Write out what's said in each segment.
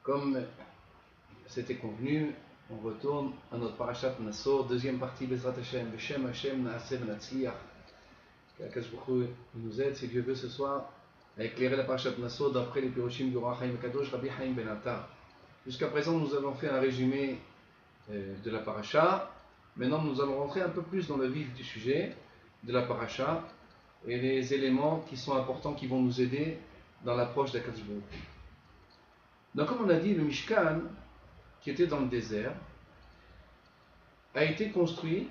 Comme c'était convenu, on retourne à notre parashat Nassau, deuxième partie, Bezrat Hashem, Beshem Hashem, Naaseh V'Natzliach. Qu'Akadosh Baruch Hu nous aide, si Dieu veut, ce soir, à éclairer la parashat Nassau d'après les Pirushim du Roi Chaim Kadosh, Rabbi Chaim Ben Attar. Jusqu'à présent, nous avons fait un résumé de la parasha. Maintenant, nous allons rentrer un peu plus dans le vif du sujet de la parasha et les éléments qui sont importants qui vont nous aider dans l'approche d'Akadosh Baruch Hu. Donc, comme on a dit, le Mishkan, qui était dans le désert, a été construit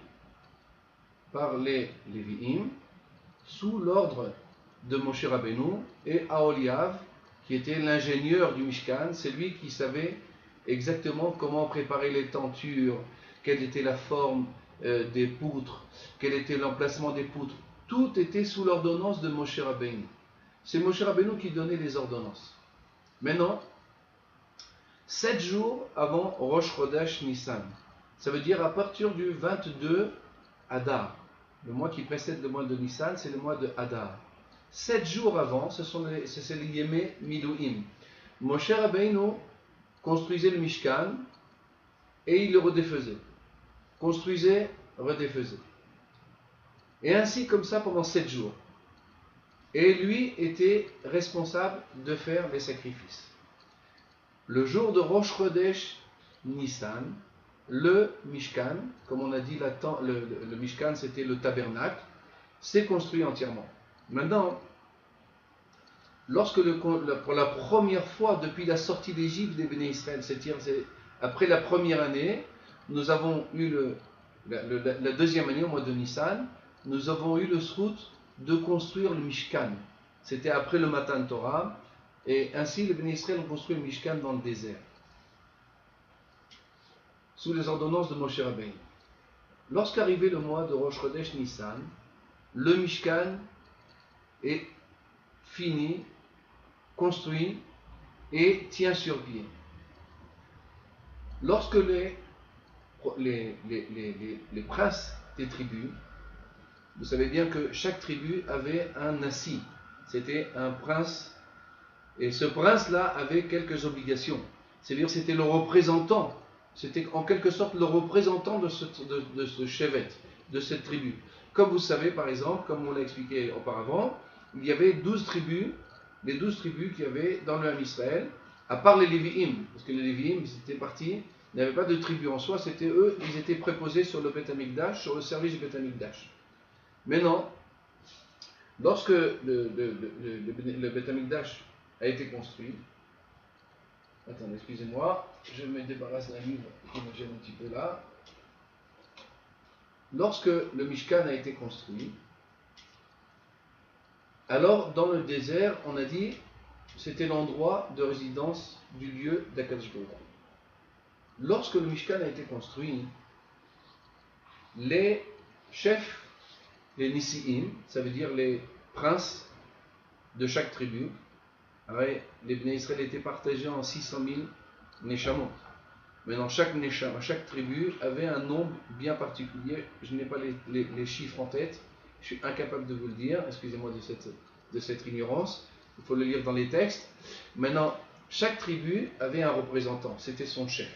par les Lévi'im sous l'ordre de Moshe Rabbeinu et Aholiav, qui était l'ingénieur du Mishkan. C'est lui qui savait exactement comment préparer les tentures, quelle était la forme des poutres, quel était l'emplacement des poutres. Tout était sous l'ordonnance de Moshe Rabbeinu. C'est Moshe Rabbeinu qui donnait les ordonnances. Maintenant, 7 jours avant Rosh Chodesh Nissan, ça veut dire à partir du 22 Adar, le mois qui précède le mois de Nissan, c'est le mois de Adar. 7 jours avant, c'est les Yemé Milouim. Moshe Rabbeinu construisait le Mishkan et il le redéfaisait. Construisait, redéfaisait. Et ainsi comme ça pendant 7 jours. Et lui était responsable de faire les sacrifices. Le jour de Rosh Chodesh Nissan, le Mishkan, comme on a dit, le Mishkan c'était le tabernacle, s'est construit entièrement. Maintenant, lorsque pour la première fois depuis la sortie d'Égypte des Béné Israël, c'est-à-dire après la première année, nous avons eu la deuxième année au mois de Nissan, nous avons eu le srout de construire le Mishkan. C'était après le Matan Torah. Et ainsi, les Béné Israël ont construit le Mishkan dans le désert, sous les ordonnances de Moshe Rabbeinu. Lorsqu'arrivait le mois de Rosh Chodesh Nissan, le Mishkan est fini, construit et tient sur pied. Lorsque les princes des tribus, vous savez bien que chaque tribu avait un nassi, c'était un prince. Et ce prince-là avait quelques obligations. C'est-à-dire c'était le représentant, c'était en quelque sorte le représentant de ce chevet, de cette tribu. Comme vous savez, par exemple, comme on l'a expliqué auparavant, il y avait 12 tribus, les 12 tribus qu'il y avait dans le Ham Israël, à part les Lévi'im, parce que les Lévi'im, ils étaient partis, ils n'avaient pas de tribu en soi, c'était eux, ils étaient préposés sur le Beth Amikdash, sur le service du Beth Amikdash. Maintenant, lorsque le Beth Amikdash a été construit. Attendez, excusez-moi, je me débarrasse d'un livre qui me gêne un petit peu là. Lorsque le Mishkan a été construit, alors dans le désert, on a dit, c'était l'endroit de résidence du lieu d'Akadosh Baruch Hu. Lorsque le Mishkan a été construit, les chefs, les Nisi'im, ça veut dire les princes de chaque tribu, les Béné Israël étaient partagés en 600 000 Neshamot. Maintenant, chaque tribu avait un nombre bien particulier. Je n'ai pas les chiffres en tête. Je suis incapable de vous le dire. Excusez-moi de cette ignorance. Il faut le lire dans les textes. Maintenant, chaque tribu avait un représentant. C'était son chef.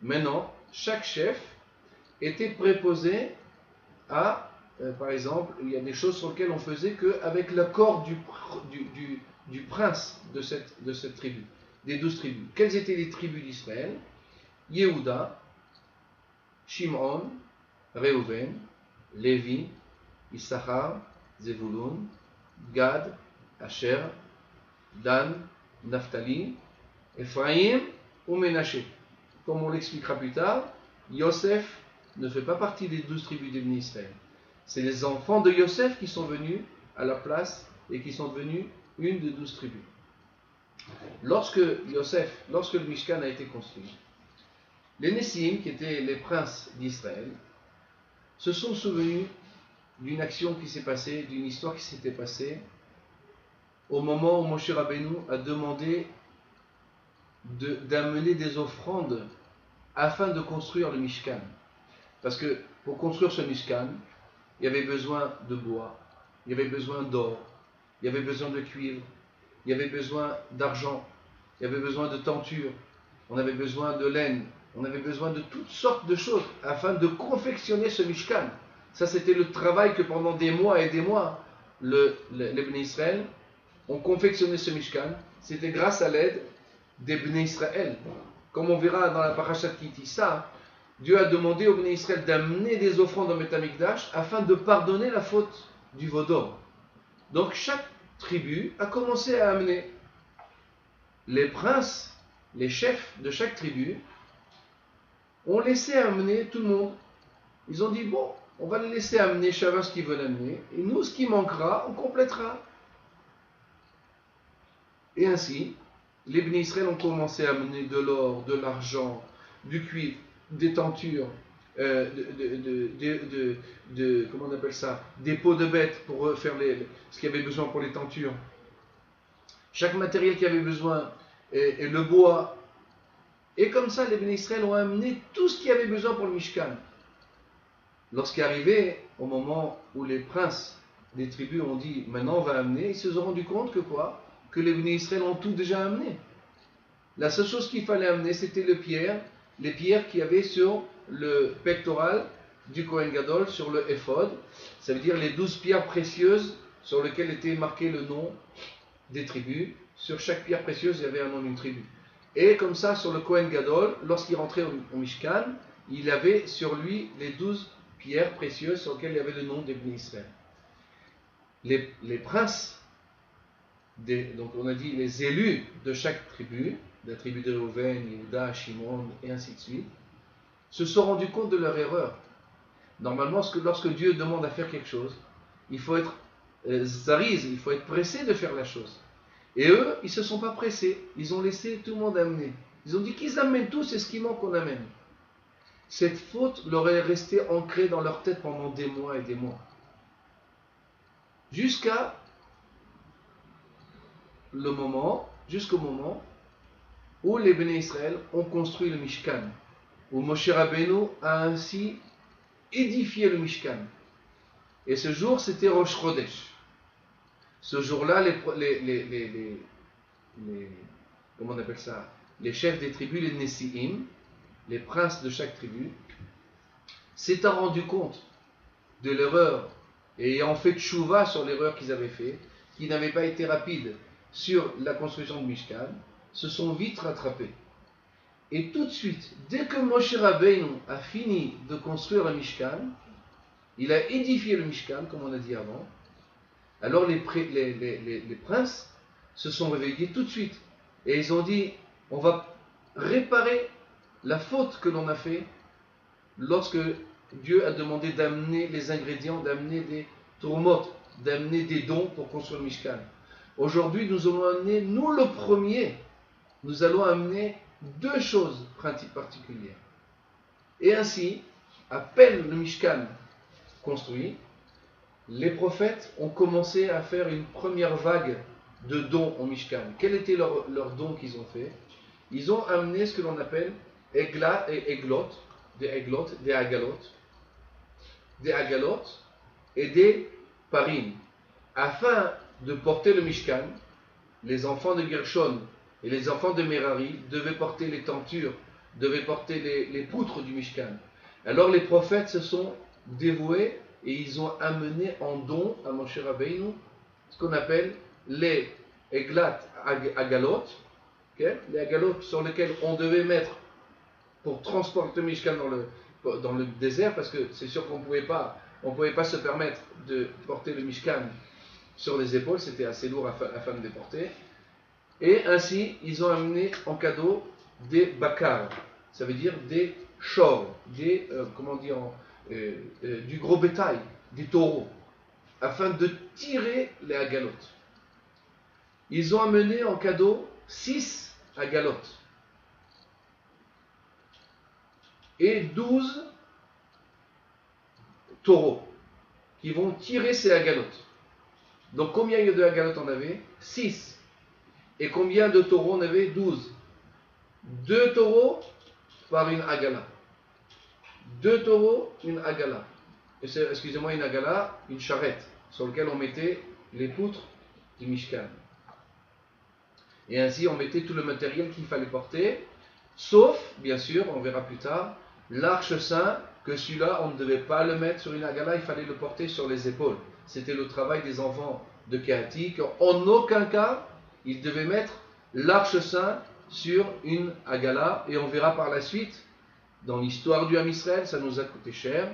Maintenant, chaque chef était préposé à, par exemple, il y a des choses sur lesquelles on faisait qu'avec l'accord du prince de cette tribu, des 12 tribus. Quelles étaient les tribus d'Israël? Yehuda, Shimon, Reuven, Lévi, Issachar, Zevulun, Gad, Asher, Dan, Naphtali, Ephraim ou Ménaché. Comme on l'expliquera plus tard, Yosef ne fait pas partie des 12 tribus des Béné Israël. C'est les enfants de Yosef qui sont venus à la place et qui sont devenus une des 12 tribus. Lorsque le Mishkan a été construit, les Nessim, qui étaient les princes d'Israël, se sont souvenus d'une action qui s'est passée, d'une histoire qui s'était passée, au moment où Moshe Rabbeinu a demandé d'amener des offrandes afin de construire le Mishkan. Parce que pour construire ce Mishkan, il y avait besoin de bois, il y avait besoin d'or, il y avait besoin de cuivre, il y avait besoin d'argent. il y avait besoin de tentures, on avait besoin de laine, on avait besoin de toutes sortes de choses afin de confectionner ce Mishkan. Ça, c'était le travail que pendant des mois et des mois, les Bnei Israël ont confectionné ce Mishkan. C'était grâce à l'aide des Bnei Israël. Comme on verra dans la Parashat Kitissa, Dieu a demandé aux Bnei Israël d'amener des offrandes au Beth Amikdash afin de pardonner la faute du veau d'or. Donc chaque tribu a commencé à amener. Les princes, les chefs de chaque tribu, ont laissé amener tout le monde. Ils ont dit, bon, on va les laisser amener chacun ce qu'ils veulent amener, et nous, ce qui manquera, on complétera. Et ainsi, les Bnei Israël ont commencé à amener de l'or, de l'argent, du cuivre, des tentures, comment on appelle ça, des peaux de bêtes pour faire ce qu'il y avait besoin pour les tentures. Chaque matériel qu'il y avait besoin, et le bois. Et comme ça, les Bnei Israël ont amené tout ce qu'il y avait besoin pour le Mishkan. Lorsqu'est arrivé au moment où les princes des tribus ont dit maintenant on va amener, ils se sont rendus compte que quoi? Que les Bnei Israël ont tout déjà amené. La seule chose qu'il fallait amener, c'était les pierres qu'il y avait sur le pectoral du Kohen Gadol, sur le éphod. Ça veut dire les 12 pierres précieuses sur lesquelles était marqué le nom des tribus. Sur chaque pierre précieuse, il y avait un nom d'une tribu. Et comme ça, sur le Kohen Gadol, lorsqu'il rentrait au Mishkan, il avait sur lui les 12 pierres précieuses sur lesquelles il y avait le nom des Bnei Israël. Les princes, donc on a dit les élus de chaque tribu, la tribu de Reuven, Yehuda, Shimon, et ainsi de suite, se sont rendus compte de leur erreur. Normalement, lorsque Dieu demande à faire quelque chose, il faut être zariz, il faut être pressé de faire la chose. Et eux, ils ne se sont pas pressés, ils ont laissé tout le monde amener. Ils ont dit qu'ils amènent tout, c'est ce qui manque qu'on amène. Cette faute leur est restée ancrée dans leur tête pendant des mois et des mois. Jusqu'au moment où les Bnei Israël ont construit le Mishkan, où Moshe Rabbeinu a ainsi édifié le Mishkan. Et ce jour, c'était Rosh Chodesh. Ce jour-là, comment on appelle ça? Les chefs des tribus, les Nessi'im, les princes de chaque tribu, s'étant rendus compte de l'erreur et ayant fait tchouva sur l'erreur qu'ils avaient fait, qui n'avaient pas été rapides sur la construction du Mishkan, se sont vite rattrapés. Et tout de suite, dès que Moshe Rabbeinu a fini de construire le Mishkan, il a édifié le Mishkan, comme on a dit avant, alors les princes se sont réveillés tout de suite. Et ils ont dit, on va réparer la faute que l'on a fait lorsque Dieu a demandé d'amener les ingrédients, d'amener des tourmotes, d'amener des dons pour construire le Mishkan. Aujourd'hui, nous allons amener, nous le premier, nous allons amener deux choses particulières. Et ainsi, à peine le Mishkan construit, les prophètes ont commencé à faire une première vague de dons au Mishkan. Quel était leur don qu'ils ont fait? Ils ont amené ce que l'on appelle Eglat et Eglot, des Agalot, et des Parim, afin de porter le Mishkan. Les enfants de Gershon et les enfants de Merari devaient porter les tentures, devaient porter les poutres du Mishkan. Alors les prophètes se sont dévoués et ils ont amené en don à Moshe Rabbeinu ce qu'on appelle les Eglat Agalot, okay? Les Agalot sur lesquels on devait mettre pour transporter le Mishkan dans le désert, parce que c'est sûr qu'on ne pouvait pas se permettre de porter le Mishkan sur les épaules, c'était assez lourd afin de les porter. Et ainsi, ils ont amené en cadeau des bakar, ça veut dire des chors, du gros bétail, des taureaux, afin de tirer les agalotes. Ils ont amené en cadeau 6 agalotes et 12 taureaux qui vont tirer ces agalotes. Donc combien de agalotes on avait? 6. Et combien de taureaux on avait? 12. 2 taureaux par une agala. 2 taureaux, une agala. Excusez-moi, une agala, une charrette, sur laquelle on mettait les poutres du Mishkan. Et ainsi, on mettait tout le matériel qu'il fallait porter, sauf, bien sûr, on verra plus tard, l'arche saint, que celui-là, on ne devait pas le mettre sur une agala, il fallait le porter sur les épaules. C'était le travail des enfants de Kéhati, qu'en aucun cas, ils devaient mettre l'arche saint sur une agala. Et on verra par la suite, dans l'histoire du Ham Israël, ça nous a coûté cher.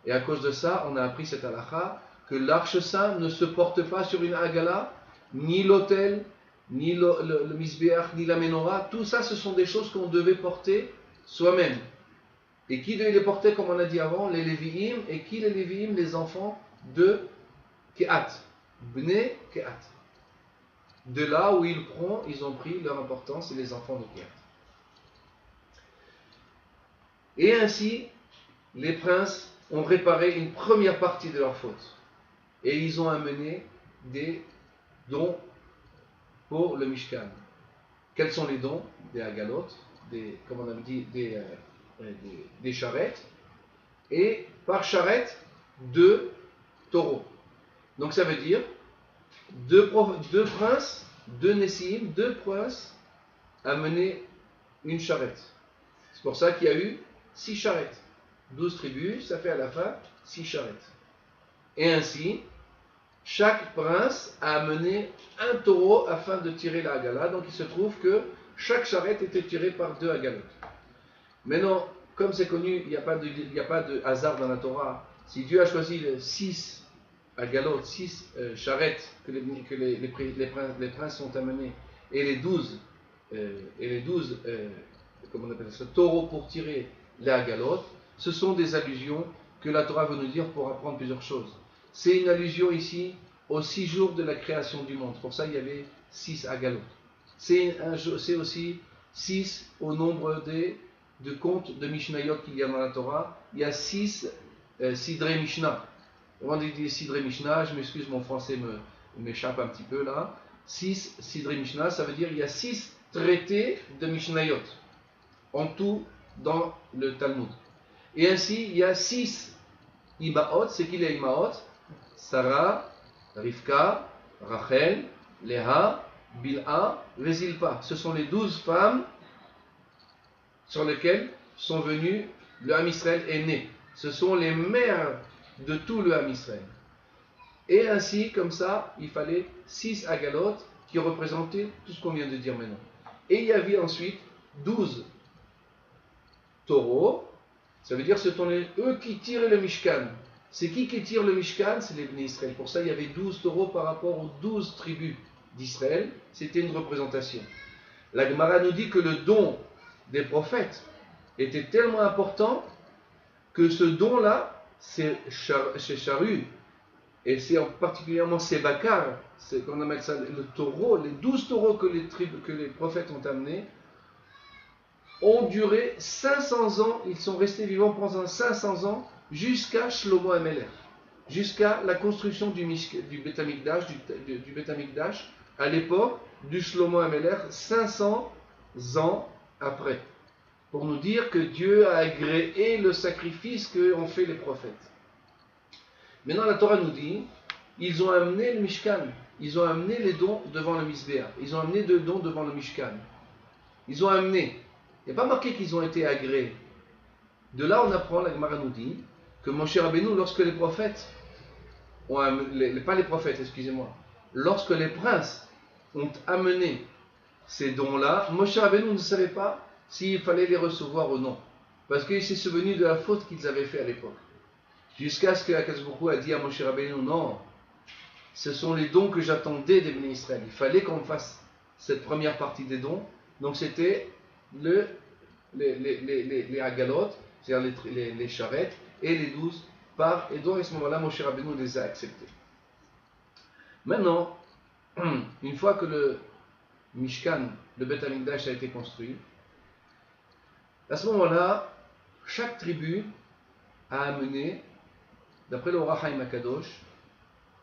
Et à cause de ça, on a appris cette halakha, que l'arche saint ne se porte pas sur une agala, ni l'autel, ni le misbéach, ni la menorah. Tout ça, ce sont des choses qu'on devait porter soi-même. Et qui devait les porter, comme on a dit avant? Les Lévi'im. Et qui les Lévi'im? Les enfants de Kehat. Bnei Kehat. De là où ils ont pris leur importance, c'est les enfants de Kehat. Et ainsi, les princes ont réparé une première partie de leur faute. Et ils ont amené des dons pour le Mishkan. Quels sont les dons? Des hagalot, comme on a dit, des charrettes. Et par charrette, 2 taureaux. Donc ça veut dire 2 princes, 2 Nessim, 2 princes amener une charrette. C'est pour ça qu'il y a eu 6 charrettes. 12 tribus, ça fait à la fin 6 charrettes. Et ainsi, chaque prince a amené un taureau afin de tirer la hagala. Donc il se trouve que chaque charrette était tirée par 2 hagalot. Maintenant, comme c'est connu, il n'y a pas de hasard dans la Torah. Si Dieu a choisi 6 hagalot, 6 charrettes que les princes sont amenés, et les 12 comment on appelle ça, taureaux pour tirer les hagalot, ce sont des allusions que la Torah veut nous dire pour apprendre plusieurs choses. C'est une allusion ici aux 6 jours de la création du monde. Pour ça, il y avait 6 hagalot. C'est aussi 6 au nombre de comptes de Mishnayot qu'il y a dans la Torah. Il y a 6 Sidrei Mishnah. Avant de dire Sidrei Mishnah, je m'excuse, mon français m'échappe un petit peu là. 6 Sidrei Mishnah, ça veut dire qu'il y a 6 traités de Mishnayot. En tout, dans le Talmud. Et ainsi, il y a 6 Imaot. C'est qui les Imaot? Sarah, Rivka, Rachel, Léa, Bilha, Zilpa. Ce sont les 12 femmes sur lesquelles sont venus le Ham Israël est né. Ce sont les mères de tout le Ham Israël. Et ainsi, comme ça, il fallait 6 hagalot qui représentaient tout ce qu'on vient de dire maintenant. Et il y avait ensuite 12 taureaux. Ça veut dire que ce sont eux qui tirent le Mishkan. C'est qui tire le Mishkan? C'est les Bnei Israël. Pour ça, il y avait 12 taureaux par rapport aux 12 tribus d'Israël. C'était une représentation. La Gemara nous dit que le don des prophètes était tellement important que ce don-là, c'est Charu, et c'est particulièrement ces Bakar, c'est qu'on appelle ça le taureau, les 12 taureaux que les prophètes ont amenés, ont duré 500 ans, ils sont restés vivants pendant 500 ans, jusqu'à Shlomo HaMelech, jusqu'à la construction du Beth Amikdash, du Beth Amikdash, à l'époque du Shlomo HaMelech, 500 ans après, pour nous dire que Dieu a agréé le sacrifice qu'ont fait les prophètes. Maintenant la Torah nous dit, ils ont amené le Mishkan, ils ont amené les dons devant le Misbéa, ils ont amené 2 dons devant le Mishkan. Ils ont amené, il n'y a pas marqué qu'ils ont été agréés. De là on apprend, la Gemara nous dit, que Moshe Rabbeinu, lorsque les prophètes, pas les prophètes, excusez-moi, lorsque les princes ont amené ces dons-là, Moshe Rabbeinu ne savait pas s'il fallait les recevoir ou non. Parce qu'il s'est souvenu de la faute qu'ils avaient fait à l'époque. Jusqu'à ce que Akadosh Baruch Hu a dit à Moshe Rabbeinu, non, ce sont les dons que j'attendais des Bnei Israël. Il fallait qu'on fasse cette première partie des dons. Donc c'était les hagalot, c'est-à-dire les charrettes, et les 12 parts. Et donc à ce moment-là, Moshe Rabbeinu les a acceptés. Maintenant, une fois que le Mishkan, le Beth Amikdash a été construit, à ce moment-là, chaque tribu a amené, d'après le Or HaChaim Akadosh,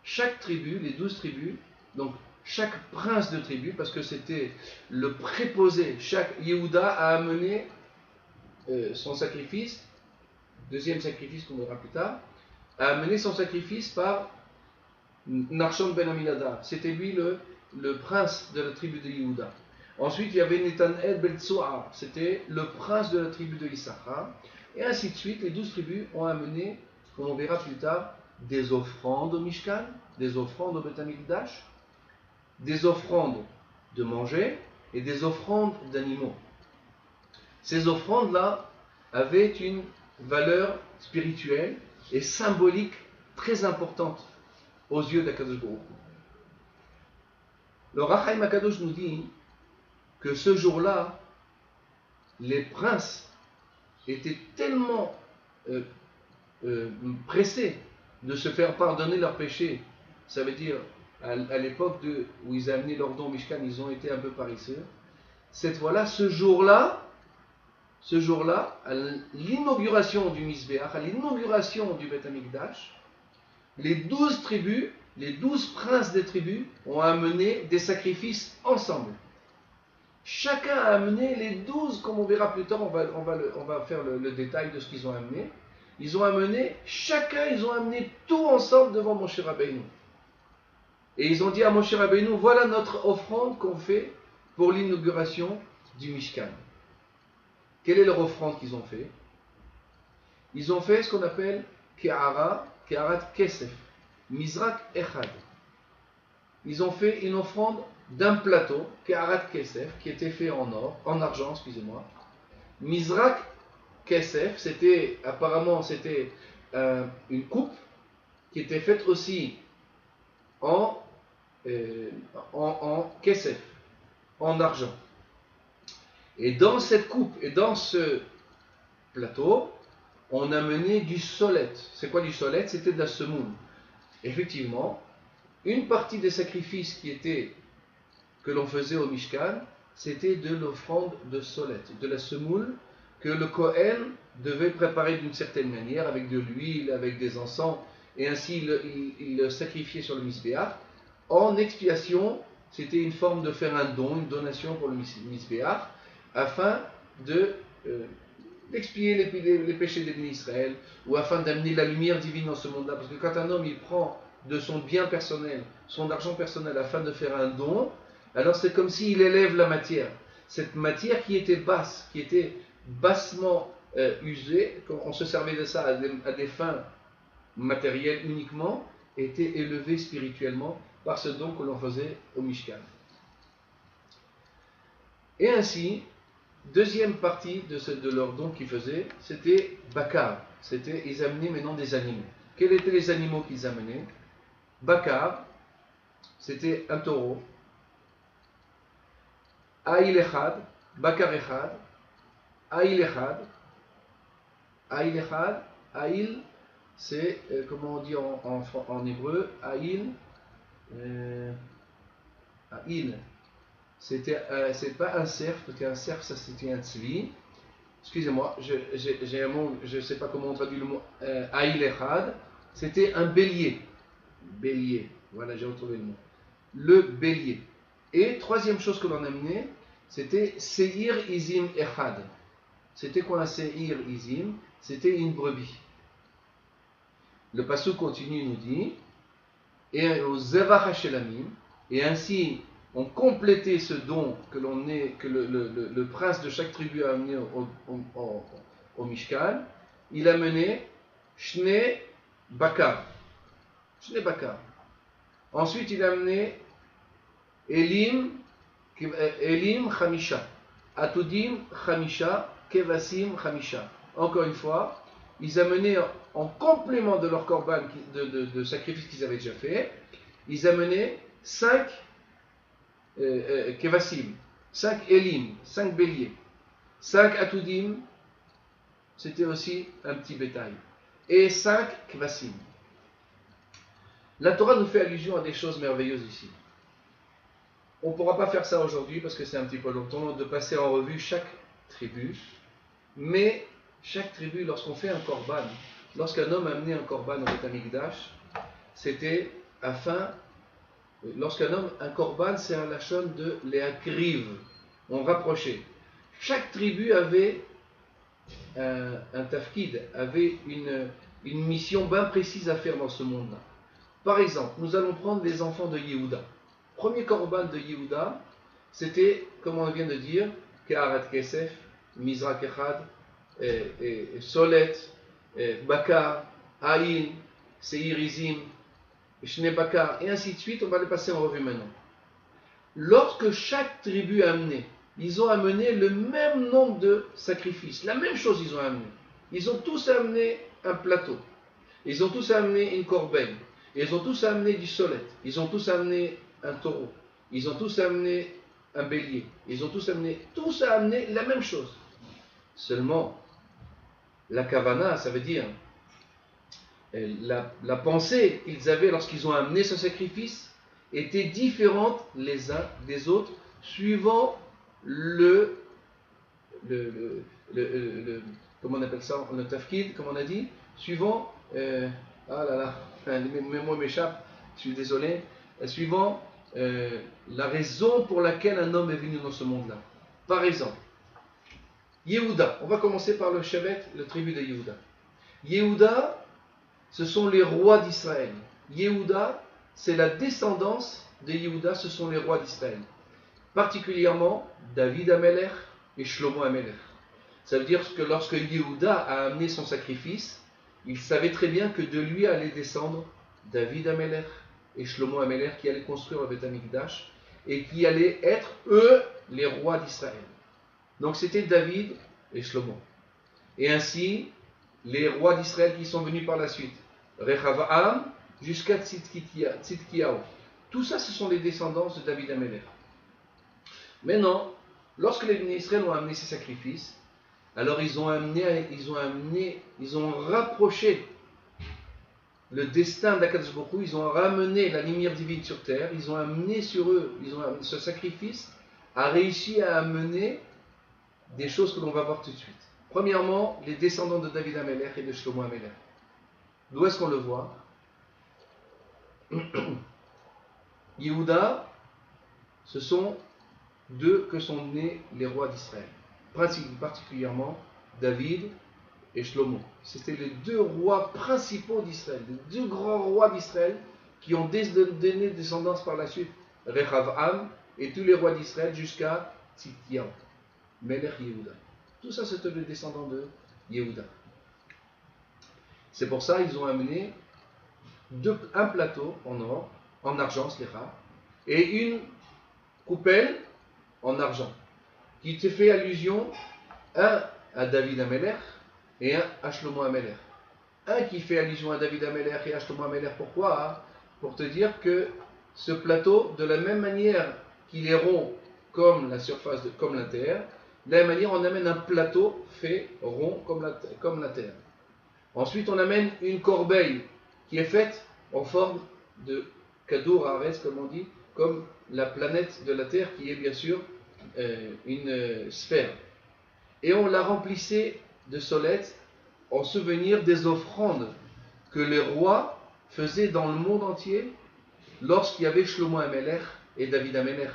chaque tribu, les 12 tribus, donc chaque prince de tribu, parce que c'était le préposé, chaque Yehuda a amené son sacrifice, deuxième sacrifice qu'on verra plus tard, a amené son sacrifice par Nachshon ben Aminadab. C'était lui le prince de la tribu de Yehuda. Ensuite, il y avait Netanel Beltsoa, c'était le prince de la tribu de Issachar. Et ainsi de suite, les 12 tribus ont amené, comme on verra plus tard, des offrandes au Mishkan, des offrandes au Beth Amikdash, des offrandes de manger et des offrandes d'animaux. Ces offrandes-là avaient une valeur spirituelle et symbolique très importante aux yeux d'Akadosh Baruch Hu. Le Rachaim Akadosh nous dit que ce jour-là, les princes étaient tellement pressés de se faire pardonner leurs péchés. Ça veut dire, à l'époque où ils amenaient leur don au Mishkan, ils ont été un peu paresseux. Cette fois-là, ce jour-là, à l'inauguration du Mizbeach, à l'inauguration du Beth Amikdash, les 12 tribus, les 12 princes des tribus ont amené des sacrifices ensemble. Chacun a amené les 12, comme on verra plus tard, on va faire le détail de ce qu'ils ont amené. Ils ont amené tout ensemble devant Moshe Rabbeinu. Et ils ont dit à Moshe Rabbeinu, voilà notre offrande qu'on fait pour l'inauguration du Mishkan. Quelle est leur offrande qu'ils ont fait? Ils ont fait ce qu'on appelle Ke'arat Kesef, Mizrak Echad. Ils ont fait une offrande d'un plateau, Ke'arat Kesef, qui était fait en argent, excusez-moi. Mizrak Kesef, apparemment une coupe qui était faite aussi en Kesef, en argent. Et dans cette coupe et dans ce plateau, on a mené du solet. C'est quoi du solet? C'était de la semoule. Effectivement, une partie des sacrifices que l'on faisait au Mishkan, c'était de l'offrande de solet, de la semoule que le Kohen devait préparer d'une certaine manière, avec de l'huile, avec des encens, et ainsi il le sacrifiait sur le Mizbeach. En expiation, c'était une forme de faire un don, une donation pour le Mizbeach, afin d'expier les péchés des Israël, ou afin d'amener la lumière divine dans ce monde-là. Parce que quand un homme il prend de son bien personnel, son argent personnel, afin de faire un don, alors c'est comme s'il élève la matière. Cette matière qui était basse, qui était bassement usée, on se servait de ça à des fins matérielles uniquement, était élevée spirituellement par ce don que l'on faisait au Mishkan. Et ainsi, deuxième partie de leur don qu'ils faisaient, c'était Bakar. Ils amenaient maintenant des animaux. Quels étaient les animaux qu'ils amenaient? Bakar, c'était un taureau. Aïl Echad, Bakar Echad, Aïl Echad. Aïl Echad, Aïl, c'est, comment on dit en hébreu, Aïl, Aïl. C'est pas un cerf, parce qu'un cerf, ça c'était un tzvi. Excusez-moi, j'ai un mot, je ne sais pas comment on traduit le mot. Aïl Echad, c'était un bélier. Bélier, voilà, j'ai retrouvé le mot. Le bélier. Et troisième chose que l'on a amené, c'était Seir Izim Echad. C'était quoi un Seir Izim? C'était une brebis. Le passage continue, il nous dit, et au Zevach Hashelamim, et ainsi on complétait ce don que le prince de chaque tribu a amené au Mishkan. Il a mené Shne Bakar. Shne Bakar. Ensuite, il a amené Elim Chamisha, Atudim Chamisha, Kevasim Chamisha. Encore une fois, ils amenaient en complément de leur korban de sacrifice qu'ils avaient déjà fait, ils amenaient 5 Kevasim, 5 Elim, 5 béliers, 5 Atudim, c'était aussi un petit bétail, et 5 Kevasim. La Torah nous fait allusion à des choses merveilleuses ici. On ne pourra pas faire ça aujourd'hui parce que c'est un petit peu longtemps de passer en revue chaque tribu, mais chaque tribu, lorsqu'on fait un korban, lorsqu'un homme amenait un korban au Beth Amikdash, c'était afin, un korban c'est un lachon de léakriv, on rapprochait. Chaque tribu avait un tafkid, avait une mission bien précise à faire dans ce monde-là. Par exemple, nous allons prendre les enfants de Yehuda. Premier korban de Yehuda, c'était, comme on vient de dire, Keharat Kesef, Mizrak Echad, Solet, Bakar, Aïn, Seirizim, Shne Bakar, et ainsi de suite. On va les passer en revue maintenant. Lorsque chaque tribu a amené, ils ont amené le même nombre de sacrifices, la même chose ils ont amené. Ils ont tous amené un plateau, ils ont tous amené une corbeille, ils ont tous amené du solet, ils ont tous amené un taureau, ils ont tous amené un bélier, ils ont tous amené la même chose. Seulement, la kavana, ça veut dire la pensée qu'ils avaient lorsqu'ils ont amené ce sacrifice était différente les uns des autres suivant comment on appelle ça, le tafkid, comme on a dit, suivant ah là là, mes mots m'échappent, je suis désolé, suivant la raison pour laquelle un homme est venu dans ce monde-là. Par exemple, Yehuda, on va commencer par le Shevet, le tribu de Yehuda. Yehuda, ce sont les rois d'Israël. Yehuda, c'est la descendance de Yehuda, ce sont les rois d'Israël. Particulièrement David Amelech et Shlomo Amelech. Ça veut dire que lorsque Yehuda a amené son sacrifice, il savait très bien que de lui allait descendre David Amelech et Shlomo Amelech qui allaient construire le Beth Amikdash et qui allaient être, eux, les rois d'Israël. Donc c'était David et Shlomo. Et ainsi, les rois d'Israël qui sont venus par la suite, Rechavam jusqu'à Tzidkiyahu. Tout ça, ce sont les descendants de David Amelech. Maintenant, lorsque les bénis Israël ont amené ces sacrifices, alors ils ont rapproché le destin d'Akadosh Baruch Hu, ils ont ramené la lumière divine sur terre, ils ont amené sur eux, ce sacrifice a réussi à amener des choses que l'on va voir tout de suite. Premièrement, les descendants de David Amelech et de Shlomo Amelech. D'où est-ce qu'on le voit? Yehuda, ce sont d'eux que sont nés les rois d'Israël, particulièrement David et Shlomo. C'était les deux rois principaux d'Israël, les deux grands rois d'Israël qui ont donné descendance par la suite, Rechavam et tous les rois d'Israël jusqu'à Tzidkiyahu, Melech Yehuda. Tout ça, c'était le descendant de Yehuda. C'est pour ça qu'ils ont amené un plateau en or, en argent, et une coupelle en argent, qui te fait allusion, un à David Amelech et un à Shlomo Amelech. Un qui fait allusion à David Amelech et à Shlomo Amelech, pourquoi? Pour te dire que ce plateau, de la même manière qu'il est rond comme la surface, comme la terre, de la même manière on amène un plateau fait rond comme la terre. Ensuite on amène une corbeille qui est faite en forme de Kadour Haaretz, comme on dit, comme la planète de la Terre qui est bien sûr une sphère. Et on la remplissait de solettes en souvenir des offrandes que les rois faisaient dans le monde entier lorsqu'il y avait Shlomo Amelech et David Amelech.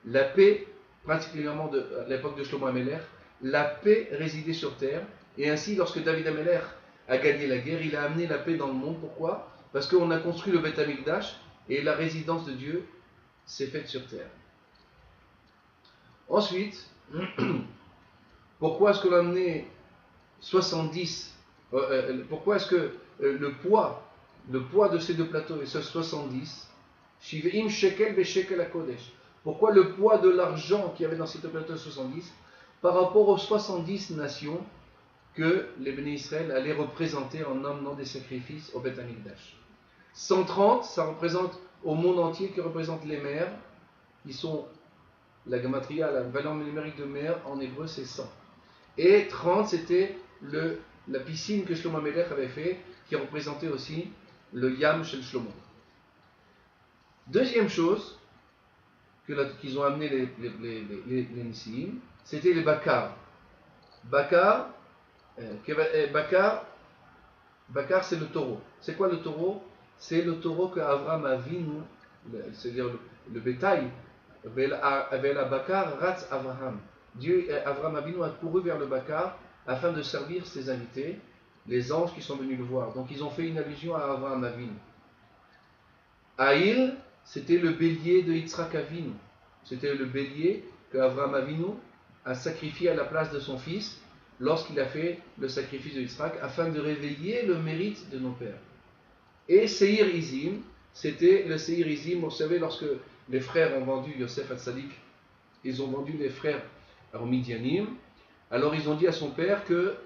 La paix, particulièrement à l'époque de Shlomo Amelech, la paix résidait sur terre. Et ainsi, lorsque David Amelech a gagné la guerre, il a amené la paix dans le monde. Pourquoi? Parce qu'on a construit le Beth Amikdash et la résidence de Dieu s'est faite sur terre. Ensuite, pourquoi est-ce qu'on a amené 70 pourquoi est-ce que le poids de ces deux plateaux est 70 Shiv'im shekel be'shekel hakodesh. Pourquoi le poids de l'argent qu'il y avait dans ces deux plateaux 70 par rapport aux 70 nations que les bénis Israël allaient représenter en amenant des sacrifices au Beth Amikdash. 130, ça représente au monde entier, qui représente les mers, qui sont la gematria, la valeur numérique de mer en hébreu c'est 100. Et 30 c'était la piscine que Shlomo Amelech avait fait, qui représentait aussi le Yam Shel Shlomo. Deuxième chose qu'ils ont amené les Nissim, c'était les Bakar. Bakar, c'est le taureau. C'est quoi le taureau? C'est le taureau que Avraham Avinu, c'est-à-dire le bétail, avait la Bakar Ratz Avraham. Avraham Avinu a couru vers le Bakar afin de servir ses invités, les anges qui sont venus le voir. Donc ils ont fait une allusion à Avraham Avinu. Aïl, c'était le bélier de Yitzhak Avinu. C'était le bélier que Avraham Avinu a sacrifié à la place de son fils lorsqu'il a fait le sacrifice de Yitzhak afin de réveiller le mérite de nos pères. Et Seir Izim, c'était le Seir Izim, vous savez, lorsque les frères ont vendu Yosef Hatzadik, ils ont vendu les frères au Midianim, alors ils ont dit à son père que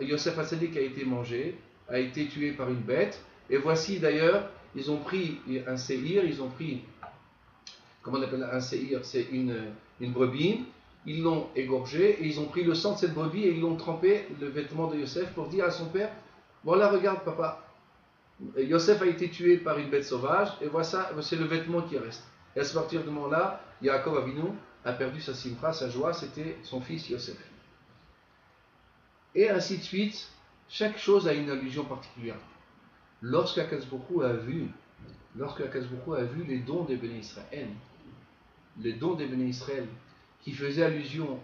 Yosef Hatzadik a été mangé, a été tué par une bête, et voici d'ailleurs, ils ont pris un Seir, ils ont pris, comment on appelle un Seir, c'est une brebis, ils l'ont égorgé, et ils ont pris le sang de cette brebis et ils l'ont trempé, le vêtement de Yosef, pour dire à son père, voilà, regarde papa, Yosef a été tué par une bête sauvage, et voici le vêtement qui reste. Et à partir de ce moment-là, Yaakov Avinu a perdu sa simcha, sa joie, c'était son fils Yosef. Et ainsi de suite, chaque chose a une allusion particulière. Lorsque Akadosh Baruch Hu a vu les dons des Béné Israël, les dons des Béné Israël, qui faisaient allusion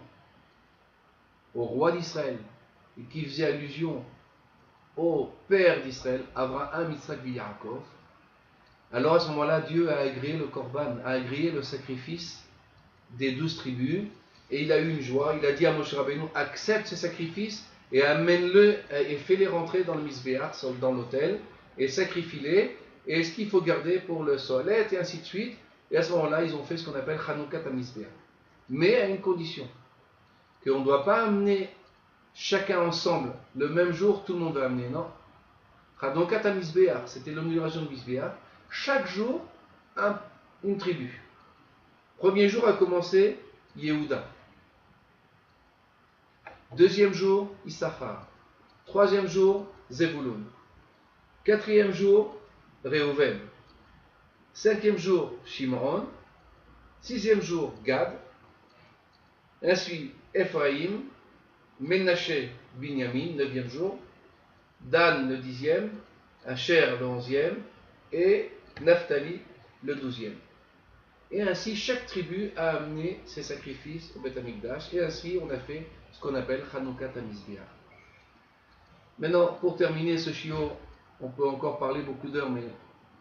au roi d'Israël, et qui faisaient allusion au père d'Israël, Abraham, Yitzhak et Yaakov, alors à ce moment-là, Dieu a agréé le korban, a agréé le sacrifice des 12 tribus, et il a eu une joie, il a dit à Moshe Rabbeinu, accepte ce sacrifice, et amène-le, et fais-les rentrer dans le Mizbeach, dans l'autel, et sacrifie-les, et ce qu'il faut garder pour le solet, et ainsi de suite, et à ce moment-là, ils ont fait ce qu'on appelle Chanoukat HaMizbeach. Mais à une condition, qu'on ne doit pas amener chacun ensemble, le même jour, tout le monde va amener, non. Chanoukat HaMizbeach, c'était l'inauguration de Mizbeach, chaque jour, une tribu. Premier jour a commencé Yehuda. Deuxième jour, Issachar. Troisième jour, Zebulun. Quatrième jour, Reuven. Cinquième jour, Shimon. Sixième jour, Gad. Ensuite, Ephraïm. Menaché, Binyamin, neuvième jour. Dan, le 10e. Asher, le 11e. Et Naphtali, le 12e. Et ainsi, chaque tribu a amené ses sacrifices au Beth Amikdash. Et ainsi, on a fait ce qu'on appelle Chanoukat HaMizbeach. Maintenant, pour terminer ce shiur, on peut encore parler beaucoup d'heures, mais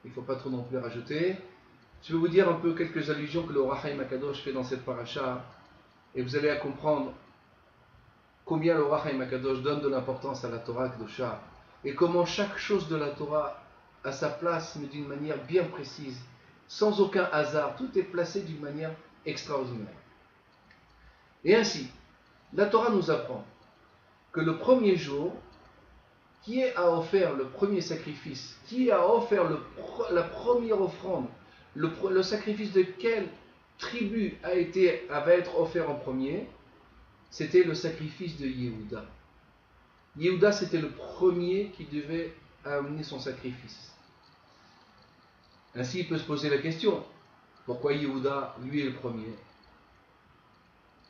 il ne faut pas trop non plus rajouter. Je vais vous dire un peu quelques allusions que le Or HaChaim HaKadosh fait dans cette paracha, et vous allez comprendre combien le Or HaChaim HaKadosh donne de l'importance à la Torah Kedosha, et comment chaque chose de la Torah a sa place, mais d'une manière bien précise, sans aucun hasard, tout est placé d'une manière extraordinaire. Et ainsi, la Torah nous apprend que le premier jour, qui a offert le premier sacrifice, qui a offert la première offrande, le sacrifice de quelle tribu va être offert en premier, c'était le sacrifice de Yehuda. Yehuda, c'était le premier qui devait amener son sacrifice. Ainsi, il peut se poser la question, pourquoi Yehuda, lui, est le premier?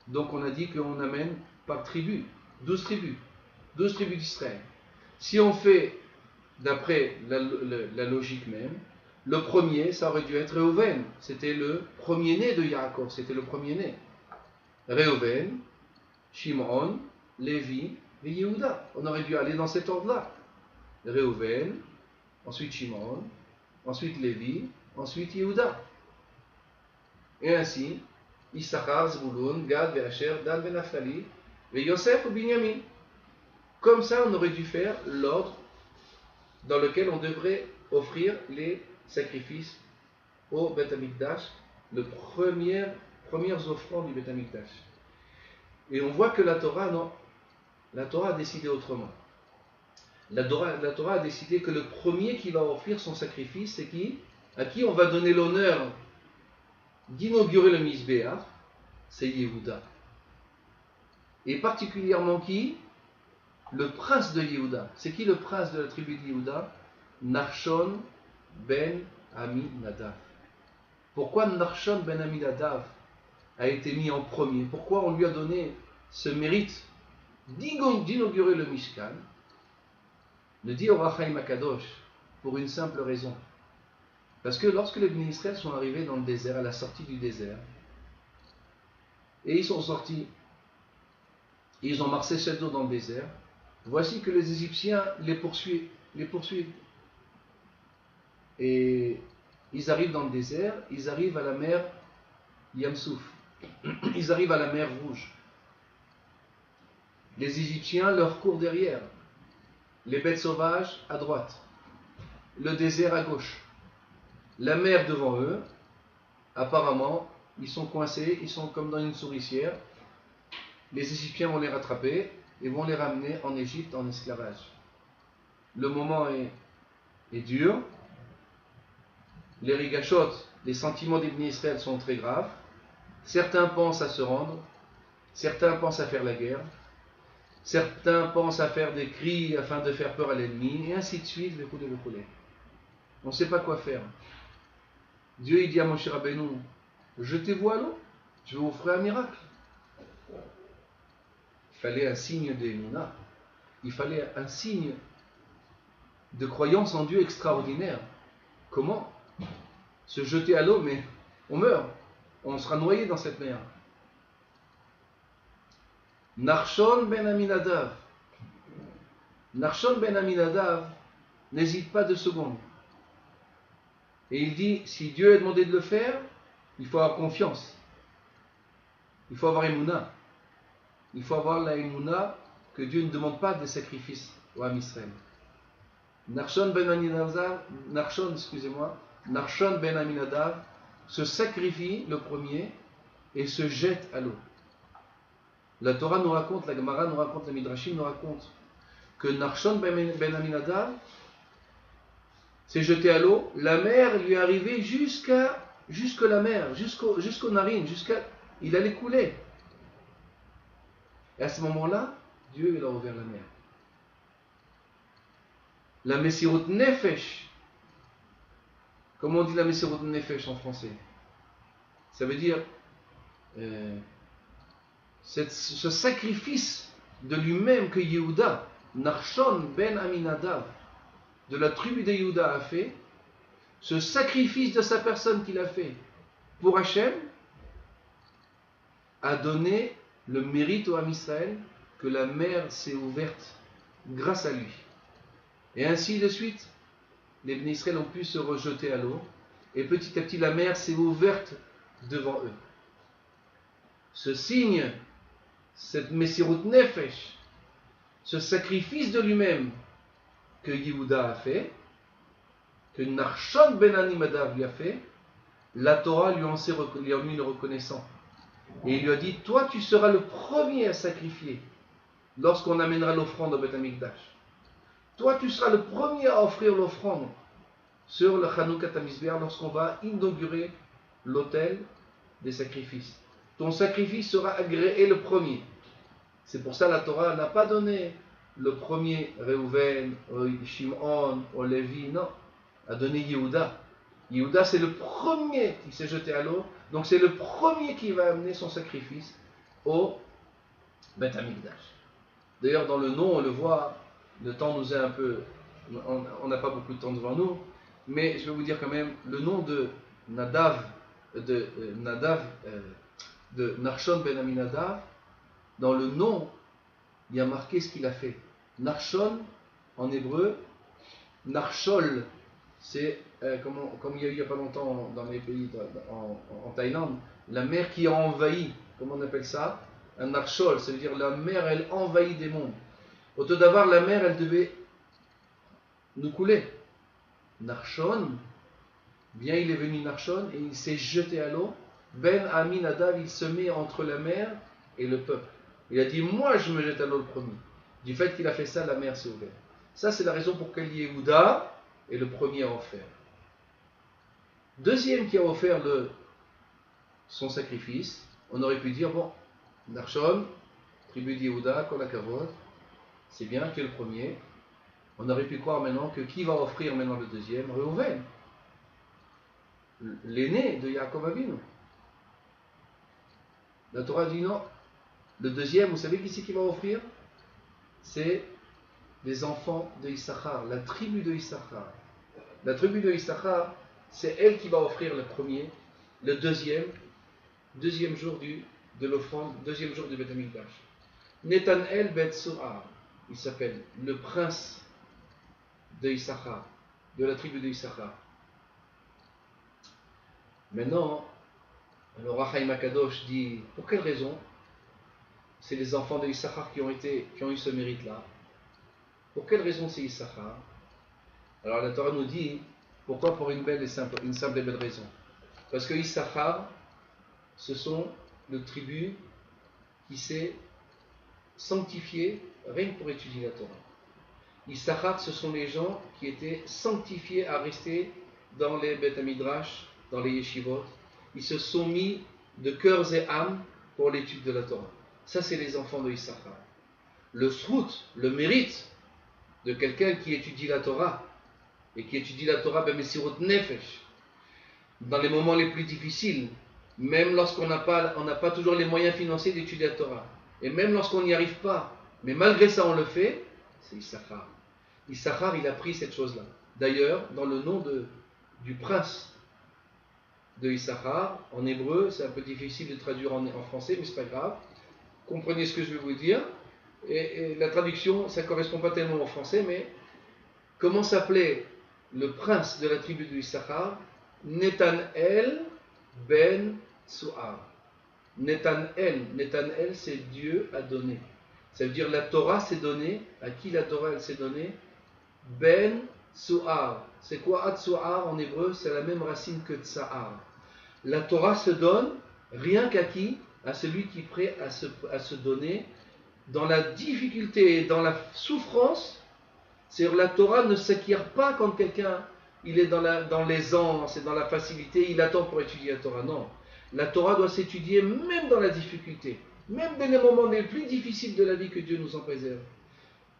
Donc on a dit qu'on amène par tribu, 12 tribus d'Israël. Si on fait d'après la logique même, le premier, ça aurait dû être Reuven. C'était le premier-né de Yaakov, c'était le premier-né. Reuven, Shimon, Lévi et Yehuda. On aurait dû aller dans cet ordre-là. Reuven, ensuite Shimon, ensuite Lévi, ensuite Yehuda. Et ainsi, Issachar, Zvulun, Gad, Asher, Dan, Naphtali, et Yosef ou Binyamin. Comme ça, on aurait dû faire l'ordre dans lequel on devrait offrir les sacrifices au Beth Amikdash, les premières offrandes du Beth Amikdash. Et on voit que la Torah, non, la Torah a décidé autrement. La Torah a décidé que le premier qui va offrir son sacrifice, c'est qui? À qui on va donner l'honneur d'inaugurer le Mizbeach, c'est Yehuda. Et particulièrement qui? Le prince de Yehuda. C'est qui le prince de la tribu de Yehuda? Nachshon ben Aminadav. Pourquoi Nachshon ben Aminadav a été mis en premier? Pourquoi on lui a donné ce mérite d'inaugurer le Mishkan? Le dit Or HaChaim HaKadosh pour une simple raison. Parce que lorsque les Bnei Israël sont arrivés dans le désert, à la sortie du désert, et ils sont sortis, et ils ont marché 7 jours dans le désert, voici que les Égyptiens les poursuivent. Et ils arrivent dans le désert, ils arrivent à la mer Yamsouf. Ils arrivent à la mer Rouge. Les Égyptiens leur courent derrière. Les bêtes sauvages à droite. Le désert à gauche. La mer devant eux. Apparemment, ils sont coincés, ils sont comme dans une souricière. Les Égyptiens vont les rattraper et vont les ramener en Égypte en esclavage. Le moment est dur. Les rigachot, les sentiments des Bnei Israël sont très graves. Certains pensent à se rendre, certains pensent à faire la guerre, certains pensent à faire des cris afin de faire peur à l'ennemi, et ainsi de suite, on ne sait pas quoi faire. Dieu il dit à Moshe Rabbeinu, jetez-vous à l'eau, je vais vous offrir un miracle. Il fallait un signe d'Emunah, il fallait un signe de croyance en Dieu extraordinaire. Comment? Se jeter à l'eau, mais on meurt, on sera noyé dans cette mer. Nachshon ben Aminadav. Nachshon ben Aminadav n'hésite pas 2 secondes. Et il dit, si Dieu a demandé de le faire, il faut avoir confiance. Il faut avoir Emouna. Il faut avoir la Emouna que Dieu ne demande pas des sacrifices au Ham Israël. Nachshon ben Aminadav se sacrifie le premier et se jette à l'eau. La Torah nous raconte, la Gemara nous raconte, la Midrashim nous raconte que Nachshon ben Aminadav s'est jeté à l'eau, la mer lui est arrivée jusque la mer, jusqu'aux narines, il allait couler. Et à ce moment-là, Dieu il a ouvert la mer. La Messirut Nefesh. Comment on dit la Messirut Nefesh en français? Ça veut dire ce sacrifice de lui-même que Yehuda, Nachshon ben Aminadav, de la tribu de Yehuda a fait, ce sacrifice de sa personne qu'il a fait pour Hachem, a donné le mérite au Ham Israël que la mer s'est ouverte grâce à lui. Et ainsi de suite, les Bnei Israël ont pu se rejeter à l'eau, et petit à petit la mer s'est ouverte devant eux. Ce signe, cette Messirut Nefesh, ce sacrifice de lui-même que Yehuda a fait, que Nachshon ben Aminadav lui a fait, la Torah lui en a mis le reconnaissant. Et il lui a dit, toi tu seras le premier à sacrifier lorsqu'on amènera l'offrande au Beth Amikdash. Toi tu seras le premier à offrir l'offrande sur le Chanoukat HaMizbeach lorsqu'on va inaugurer l'autel des sacrifices. Ton sacrifice sera agréé le premier. C'est pour ça que la Torah n'a pas donné le premier Reuven, Shimon, Lévi, non. A donné Yehuda. Yehuda c'est le premier qui s'est jeté à l'eau, donc c'est le premier qui va amener son sacrifice au Beth Amikdash. D'ailleurs dans le nom on le voit, le temps nous est un peu, on n'a pas beaucoup de temps devant nous, mais je vais vous dire quand même, le nom de Nadav, de Nachshon ben Aminadav, dans le nom, il y a marqué ce qu'il a fait. Nachshon, en hébreu, Nachshol, c'est comme il y a eu il n'y a pas longtemps dans les pays en Thaïlande, la mer qui a envahi, comment on appelle ça? Un Nachshol, ça veut dire la mer elle envahit des mondes. Au tout d'abord, la mer elle devait nous couler. Nachshon, bien il est venu Nachshon et il s'est jeté à l'eau. Ben Aminadav, il se met entre la mer et le peuple. Il a dit, moi je me jette à l'eau le premier. Du fait qu'il a fait ça, la mer s'est ouverte. Ça c'est la raison pour laquelle Yehuda est le premier à offert. Deuxième qui a offert son sacrifice, on aurait pu dire, bon, Nachshon, tribu de Yehuda, Kol HaKavod, c'est bien qui est le premier. On aurait pu croire maintenant que qui va offrir maintenant le deuxième? Reuven, l'aîné de Yaakov Avinu. La Torah dit non. Le deuxième, vous savez qui c'est qui va offrir? C'est les enfants de Issachar, la tribu de Issachar. La tribu de Issachar, c'est elle qui va offrir le premier, le deuxième jour de l'offrande, deuxième jour du Beth Amikdash. Netanel Bet Su'ar, il s'appelle le prince de Issachar, de la tribu de Issachar. Maintenant, Alors Rachaim Akadosh dit, pour quelle raison? C'est les enfants de Issachar qui ont eu ce mérite-là. Pour quelle raison c'est Issachar? Alors la Torah nous dit, pourquoi? Pour une simple et belle raison. Parce que Issachar, ce sont le tribu qui s'est sanctifié rien que pour étudier la Torah. Issachar, ce sont les gens qui étaient sanctifiés à rester dans les Beth Midrash, dans les yeshivot. Ils se sont mis de cœurs et âmes pour l'étude de la Torah. Ça, c'est les enfants de Issachar. Le srout, le mérite de quelqu'un qui étudie la Torah, et qui étudie la Torah, Mesirut Nefesh, dans les moments les plus difficiles, même lorsqu'on n'a pas toujours les moyens financiers d'étudier la Torah, et même lorsqu'on n'y arrive pas, mais malgré ça on le fait, c'est Issachar. Issachar, il a pris cette chose-là. D'ailleurs, dans le nom du prince de Issachar, en hébreu, c'est un peu difficile de traduire en français, mais c'est pas grave. Comprenez ce que je vais vous dire. Et la traduction, ça ne correspond pas tellement au français, mais comment s'appelait le prince de la tribu de Issachar? Netanel ben Suar. Netanel, c'est Dieu a donné. Ça veut dire la Torah s'est donnée. À qui la Torah elle s'est donnée? Ben Suar. C'est quoi Atsuar en hébreu? C'est la même racine que Tsahar. La Torah se donne rien qu'à qui? À celui qui est prêt à se donner dans la difficulté et dans la souffrance. C'est-à-dire la Torah ne s'acquiert pas quand quelqu'un il est dans l'aisance et dans la facilité, il attend pour étudier la Torah. Non, la Torah doit s'étudier même dans la difficulté, même dans les moments les plus difficiles de la vie, que Dieu nous en préserve.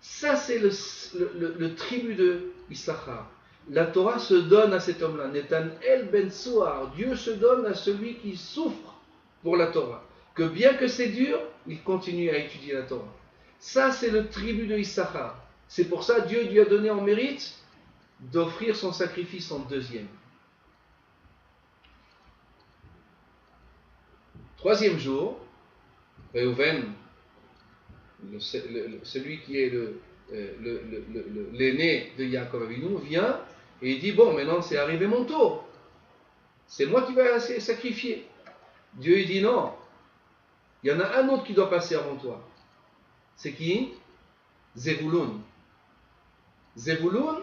Ça, c'est le tribut de Issachar. La Torah se donne à cet homme-là, Netanel ben Suar. Dieu se donne à celui qui souffre pour la Torah. Que bien que c'est dur, il continue à étudier la Torah. Ça, c'est le tribut de Issachar. C'est pour ça que Dieu lui a donné en mérite d'offrir son sacrifice en deuxième. Troisième jour, Reuven, celui qui est l'aîné de Yaakov Avinu, vient et il dit, bon, maintenant c'est arrivé mon tour. C'est moi qui vais sacrifier. Dieu il dit non. Il y en a un autre qui doit passer avant toi. C'est qui? Zevulun. Zevulun,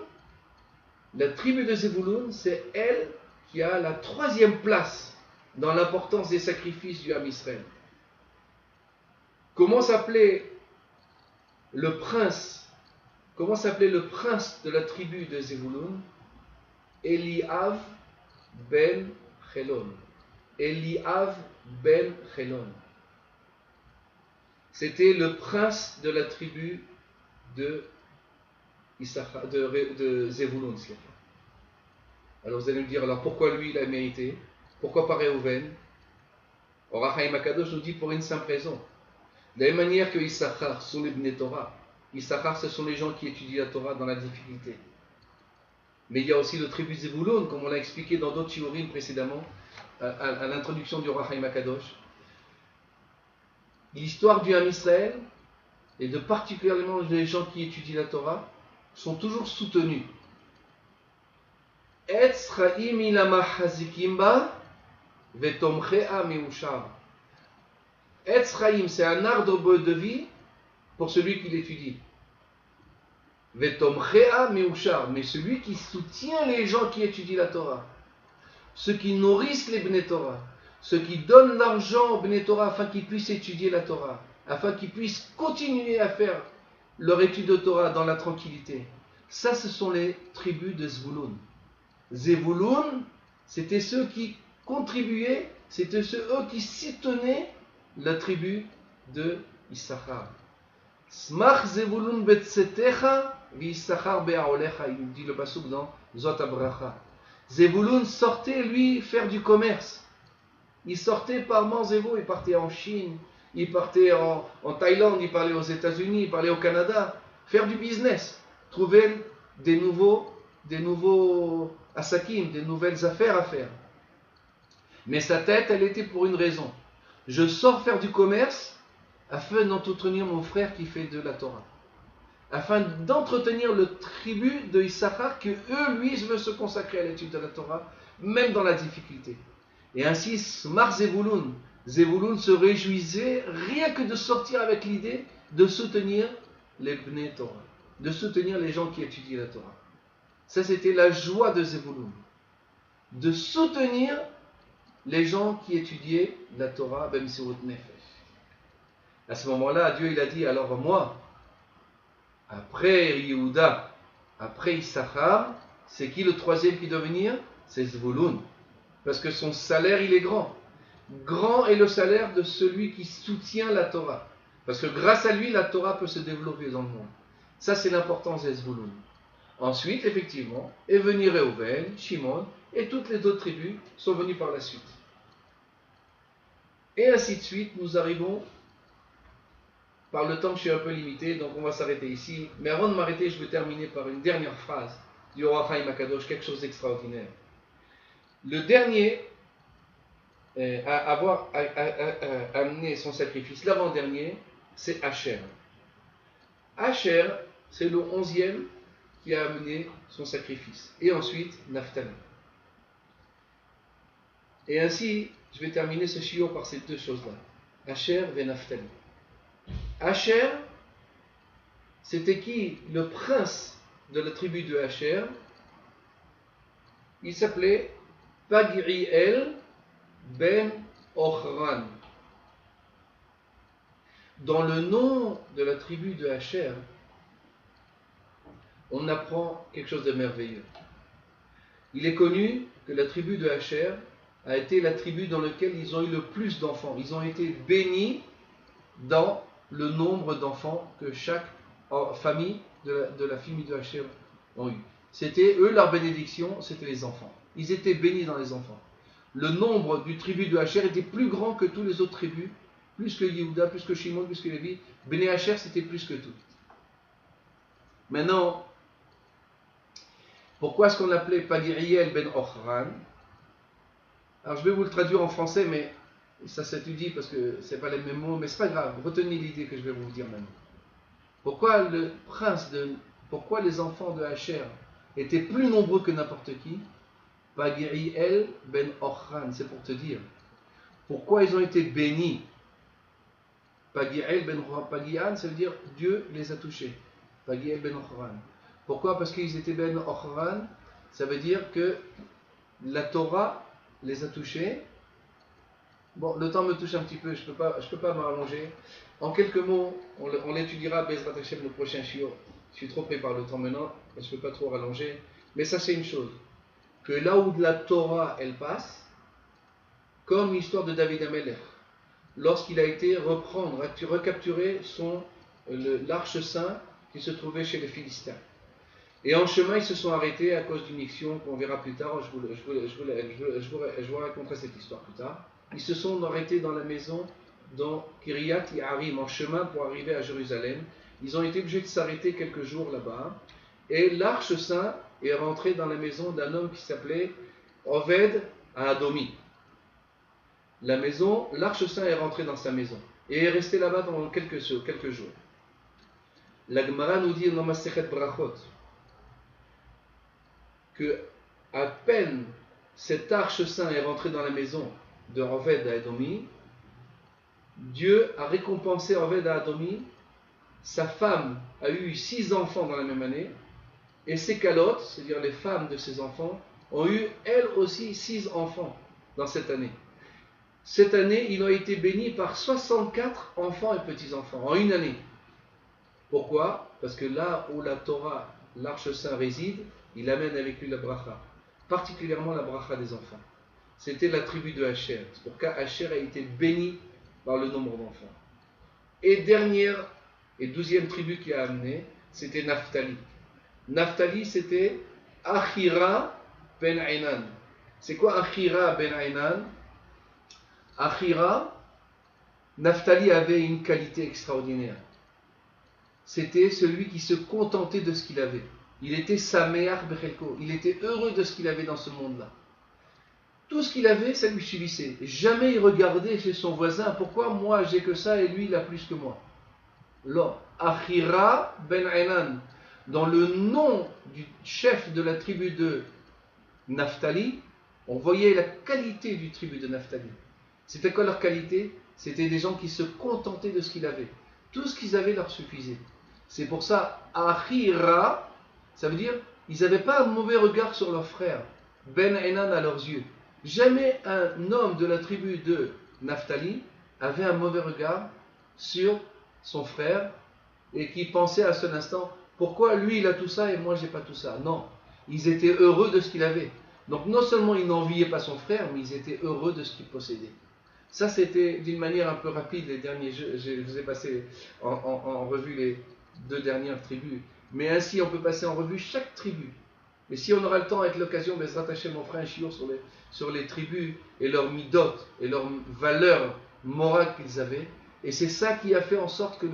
la tribu de Zevulun, c'est elle qui a la troisième place dans l'importance des sacrifices du Ham Israël. Comment s'appelait le prince de la tribu de Zevulun? Eliav ben Chelon. Eliav ben Chelon. C'était le prince de la tribu de Zevulun. Alors vous allez me dire, alors pourquoi lui il a mérité? Pourquoi pas Reuven? Or Rachaim Akadosh nous dit pour une simple raison. De la même manière que Issachar sont les Bnei Torah. Issachar, ce sont les gens qui étudient la Torah dans la difficulté. Mais il y a aussi le tribu Zevulun, comme on l'a expliqué dans d'autres shiurim précédemment, à l'introduction du Rachaim Akadosh. L'histoire du Ham Israël, et de particulièrement les gens qui étudient la Torah, sont toujours soutenus. Etz Chaim ilama hazikim ba vetomchea meushar. Etz Chaim, c'est un arbre de vie pour celui qui l'étudie. Vetomchea meushar, mais celui qui soutient les gens qui étudient la Torah, ceux qui nourrissent les Bnei Torah, ceux qui donnent l'argent aux Bnei Torah afin qu'ils puissent étudier la Torah, afin qu'ils puissent continuer à faire leur étude de Torah dans la tranquillité. Ça, ce sont les tribus de Zvulun. Zevulun, c'était ceux qui contribuaient, c'était eux qui soutenaient la tribu de Issachar. Smach Zevulun betsetecha v'Issachar be'aolecha, il dit le pasuk dans Zot HaBracha. Zevulun sortait, lui, faire du commerce. Il sortait par Manzevo, il partait en Chine, il partait en Thaïlande, il parlait aux États-Unis, il parlait au Canada, faire du business, trouver des nouveaux asakim, des nouvelles affaires à faire. Mais sa tête, elle était pour une raison. Je sors faire du commerce afin d'entretenir mon frère qui fait de la Torah. Afin d'entretenir le tribut de Issachar, que lui, veut se consacrer à l'étude de la Torah, même dans la difficulté. Et ainsi, Smar Zevulun, Zevulun se réjouissait rien que de sortir avec l'idée de soutenir les Bnei Torah, de soutenir les gens qui étudient la Torah. Ça, c'était la joie de Zevulun, de soutenir les gens qui étudiaient la Torah, B'Mesirut Nefesh. À ce moment-là, Dieu il a dit, alors moi, après Yehuda, après Issachar, c'est qui le troisième qui doit venir? C'est Zvulun. Parce que son salaire, il est grand. Grand est le salaire de celui qui soutient la Torah. Parce que grâce à lui, la Torah peut se développer dans le monde. Ça, c'est l'importance des Zvulun. Ensuite, effectivement, est venu Réhouven, Shimon, et toutes les autres tribus sont venues par la suite. Et ainsi de suite, nous arrivons, par le temps que je suis un peu limité, donc on va s'arrêter ici. Mais avant de m'arrêter, je vais terminer par une dernière phrase du roi Chaim Akadosh, quelque chose d'extraordinaire. Le dernier à avoir amené son sacrifice, l'avant-dernier, c'est Asher. Asher, c'est le 11e qui a amené son sacrifice. Et ensuite, Naphtali. Et ainsi, je vais terminer ce shiur par ces deux choses-là. Asher et Naphtali. Asher, c'était qui? Le prince de la tribu de Asher. Il s'appelait Pagriel ben Ochran. Dans le nom de la tribu de Asher, on apprend quelque chose de merveilleux. Il est connu que la tribu de Asher a été la tribu dans laquelle ils ont eu le plus d'enfants. Ils ont été bénis dans le nombre d'enfants que chaque famille de la famille de Asher ont eu. C'était eux, leur bénédiction, c'était les enfants. Ils étaient bénis dans les enfants. Le nombre du tribu de Asher était plus grand que tous les autres tribus, plus que Yehuda, plus que Shimon, plus que Lévi. Béné Asher, c'était plus que tout. Maintenant, pourquoi est-ce qu'on l'appelait Pagiriel ben Ochran? Alors je vais vous le traduire en français, mais ça s'étudie parce que ce n'est pas les mêmes mots, mais ce n'est pas grave, retenez l'idée que je vais vous dire maintenant. Pourquoi les enfants de Asher étaient plus nombreux que n'importe qui? Pagiriel ben Ochran, c'est pour te dire. Pourquoi ils ont été bénis? Pagiriel ben Ochran, Pagian, ça veut dire Dieu les a touchés. Pagiriel ben Ochran. Pourquoi? Parce qu'ils étaient ben Ochran, ça veut dire que la Torah les a touchés. Bon, le temps me touche un petit peu, je peux pas m'allonger. En quelques mots, on l'étudiera Bezrat Hashem le prochain shiur. Je suis trop pris par le temps maintenant, je ne peux pas trop rallonger. Mais ça c'est une chose, que là où la Torah elle passe, comme l'histoire de David Amelech, lorsqu'il a été recapturé l'arche saint qui se trouvait chez les Philistins. Et en chemin, ils se sont arrêtés à cause d'une mission qu'on verra plus tard. Je vous raconterai cette histoire plus tard. Ils se sont arrêtés dans la maison dans Kiryat Yarim, en chemin pour arriver à Jérusalem. Ils ont été obligés de s'arrêter quelques jours là-bas. Et l'arche saint est rentrée dans la maison d'un homme qui s'appelait Oved à Adomi. L'arche saint est rentrée dans sa maison et est restée là-bas pendant quelques jours. La Gemara nous dit dans Masechet Brachot que à peine cette arche saint est rentrée dans la maison de Oved à Adomi, Dieu a récompensé Oved à Adomi. Sa femme a eu 6 enfants dans la même année, et ses calottes, c'est-à-dire les femmes de ses enfants, ont eu elles aussi 6 enfants dans cette année. Cette année, ils ont été bénis par 64 enfants et petits-enfants en une année. Pourquoi? Parce que là où la Torah, l'arche saint réside, il amène avec lui la bracha, particulièrement la bracha des enfants. C'était la tribu de Asher. C'est pourquoi Asher a été béni par le nombre d'enfants. Et dernière et 12e tribu qui a amené, c'était Naphtali. Naphtali, c'était Achira ben Ainan. C'est quoi Achira ben Ainan? Achira, Naphtali avait une qualité extraordinaire. C'était celui qui se contentait de ce qu'il avait. Il était Sameach Bechelko. Il était heureux de ce qu'il avait dans ce monde-là. Tout ce qu'il avait, ça lui suffisait. Jamais il regardait chez son voisin. Pourquoi moi j'ai que ça et lui il a plus que moi? Là, Achira ben Ainan, dans le nom du chef de la tribu de Naphtali, On voyait la qualité du tribu de Naphtali. C'était quoi leur qualité? C'était des gens qui se contentaient de ce qu'ils avaient. Tout ce qu'ils avaient leur suffisait. C'est pour ça, Achira, ça veut dire, ils n'avaient pas un mauvais regard sur leurs frères. Ben Enan à leurs yeux. Jamais un homme de la tribu de Naphtali avait un mauvais regard sur son frère et qui pensait à seul instant, pourquoi lui il a tout ça et moi j'ai pas tout ça? Non, ils étaient heureux de ce qu'il avait. Donc non seulement ils n'enviaient pas son frère, mais ils étaient heureux de ce qu'il possédait. Ça c'était d'une manière un peu rapide les derniers jeux. Je vous ai passé en revue les deux dernières tribus. Mais ainsi on peut passer en revue chaque tribu. Et si on aura le temps avec l'occasion, Bezrat Hashem, on fera un shiur sur les tribus et leurs midot et leurs valeurs morales qu'ils avaient. Et c'est ça qui a fait en sorte que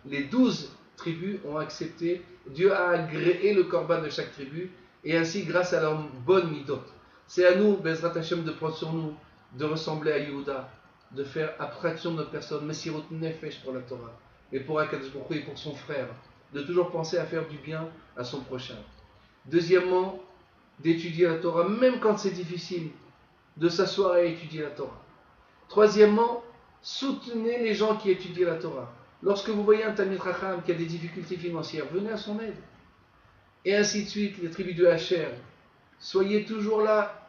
les 12 tribus ont accepté, Dieu a agréé le korban de chaque tribu, et ainsi grâce à leur bonne midot. C'est à nous, Bezrat Hashem, de prendre sur nous, de ressembler à Yehuda, de faire abstraction de notre personne, Messirut Nefesh pour la Torah, et pour Akadosh Baruch Hu et pour son frère, de toujours penser à faire du bien à son prochain. Deuxièmement, d'étudier la Torah, même quand c'est difficile, de s'asseoir et étudier la Torah. Troisièmement, soutenez les gens qui étudient la Torah. Lorsque vous voyez un Talmid Chacham qui a des difficultés financières, venez à son aide. Et ainsi de suite, les tribus de Hacher. Soyez toujours là,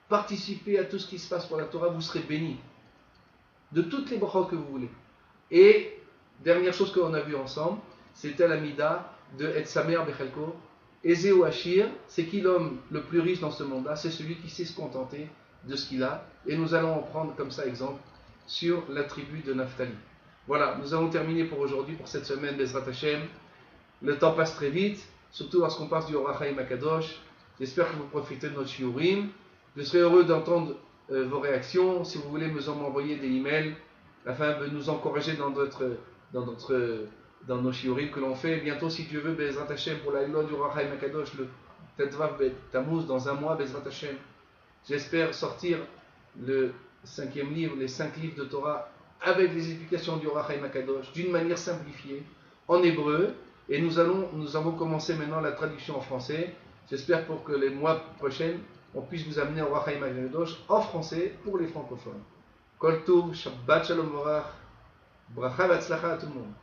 participez à tout ce qui se passe pour la Torah, vous serez bénis. De toutes les brachot que vous voulez. Et, dernière chose qu'on a vue ensemble, c'était la mida de Et Samer Bechelko. Eze ou Achir, c'est qui l'homme le plus riche dans ce monde-là? C'est celui qui sait se contenter de ce qu'il a. Et nous allons en prendre comme ça exemple sur la tribu de Naphtali. Voilà, nous avons terminé pour aujourd'hui, pour cette semaine, Bezrat Hashem. Le temps passe très vite, surtout lorsqu'on passe du Orach Chaim Akadosh. J'espère que vous profitez de notre shiurim. Je serai heureux d'entendre vos réactions. Si vous voulez m'envoyer des emails afin de nous encourager dans nos shiurim que l'on fait. Bientôt, si Dieu veut, Bezrat Hashem, pour la loi du Orach Chaim Akadosh, le Tetvav Bet Tammuz, dans un mois, Bezrat Hashem. J'espère sortir le 5e livre, les 5 livres de Torah, avec les explications du Orach Chaim Akadosh, d'une manière simplifiée, en hébreu. Et nous avons commencé maintenant la traduction en français. J'espère pour que les mois prochains, on puisse vous amener au Orach Chaim Akadosh en français pour les francophones. Kol Tov, Shabbat Shalom Orach, Bracha Vatzlacha à tout le monde.